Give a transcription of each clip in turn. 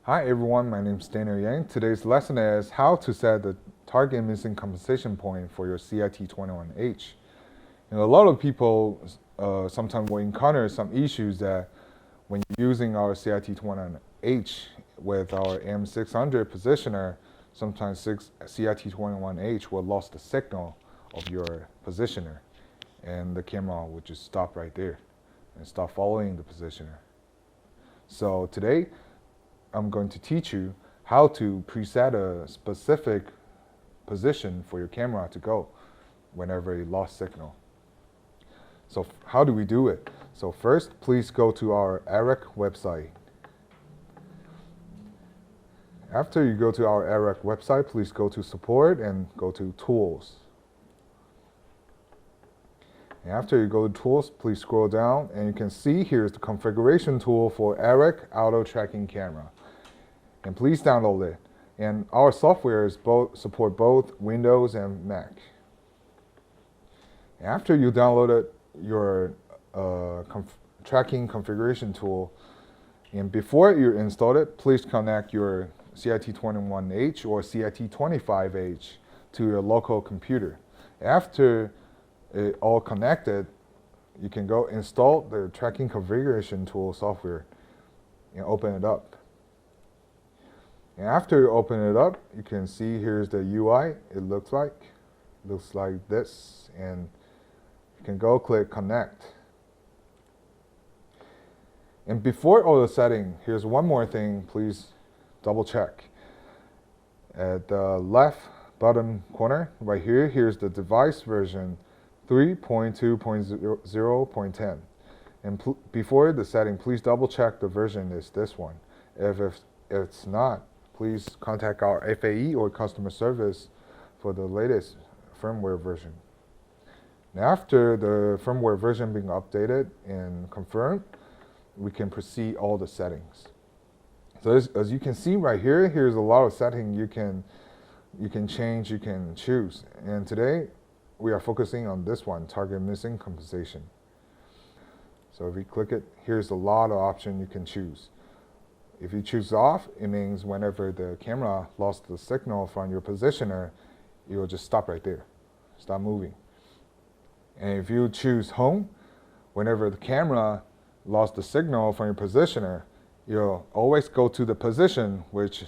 Hi everyone, my name is Daniel Yang. Today's lesson is how to set the target missing compensation point for your CI-T21H. And a lot of people sometimes will encounter some issues that when you're using our CI-T21H with our M600 positioner, sometimes CI-T21H will lose the signal of your positioner and the camera would just stop right there and stop following the positioner. So today, I'm going to teach you how to preset a specific position for your camera to go whenever you lost signal. So how do we do it? So first, please go to our AREC website. After you go to our AREC website, please go to Support and go to Tools. And after you go to Tools, please scroll down and you can see here's the configuration tool for AREC Auto-Tracking Camera. And please download it. And our software support both Windows and Mac. After you downloaded your tracking configuration tool, and before you install it, please connect your CI-T21H or CI-T25H to your local computer. After it all connected, you can go install the tracking configuration tool software and open it up. And after you open it up, you can see here's the UI. It looks like this, and you can go click Connect. And before all the setting, here's one more thing. Please double check. At the left bottom corner, right here, here's the device version 3.2.0.10. And before the setting, please double check the version is this one. If it's not, please contact our FAE or customer service for the latest firmware version. And after the firmware version being updated and confirmed, we can proceed all the settings. So as you can see right here, here's a lot of settings you can change, you can choose. And today, we are focusing on this one, target missing compensation. So if you click it, here's a lot of options you can choose. If you choose off, it means whenever the camera lost the signal from your positioner, it will just stop right there, stop moving. And if you choose home, whenever the camera lost the signal from your positioner, you'll always go to the position which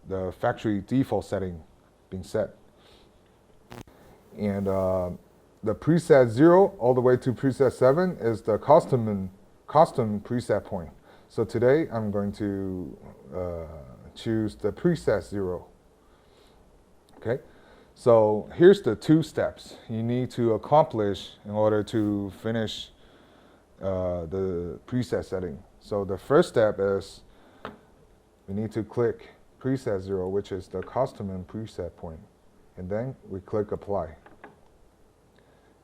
the factory default setting being set. And the preset 0 all the way to preset 7 is the custom preset point. So today I'm going to choose the preset 0. Okay, so here's the 2 steps you need to accomplish in order to finish the preset setting. So the first step is we need to click preset 0, which is the custom preset point, and then we click apply.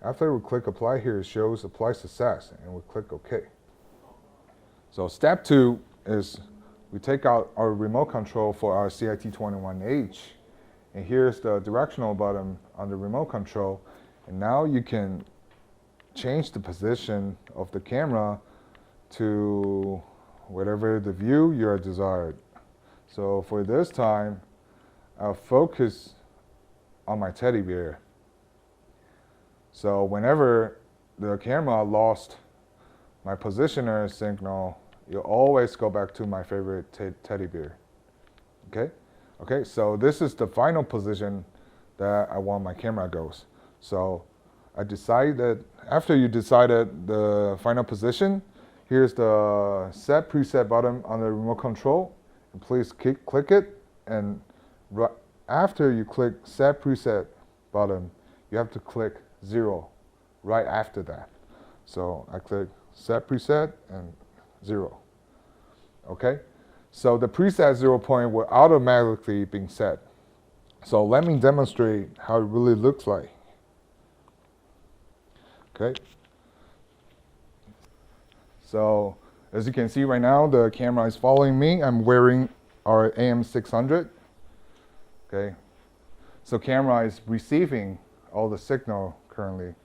After we click apply, here it shows apply success, and we click OK. So step 2 is we take out our remote control for our CI-T21H, and here's the directional button on the remote control, and now you can change the position of the camera to whatever the view you are desired. So for this time, I'll focus on my teddy bear. So whenever the camera lost my positioner signal, you'll always go back to my favorite teddy bear. Okay, so this is the final position that I want my camera goes. So I decided, after you decided the final position, here's the set preset button on the remote control. And please click it, and after you click set preset button, you have to click 0 right after that. So I click set preset and 0. Okay, so the preset 0 point will automatically be set. So let me demonstrate how it really looks like. Okay, so as you can see right now, the camera is following me. I'm wearing our AM600. Okay, so camera is receiving all the signal currently.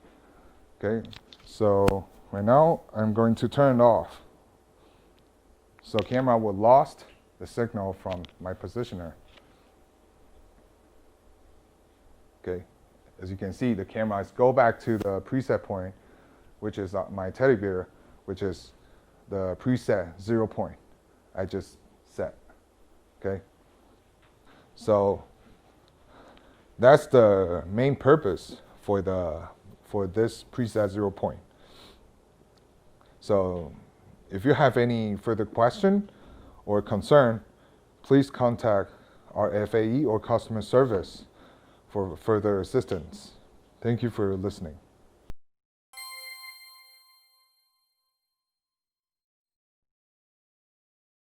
Okay, so right now I'm going to turn it off. So camera was lost the signal from my positioner. Okay, as you can see, the cameras go back to the preset point, which is my teddy bear, which is the preset 0 point I just set. Okay, so that's the main purpose for this preset 0 point. So if you have any further question or concern, please contact our FAE or customer service for further assistance. Thank you for listening.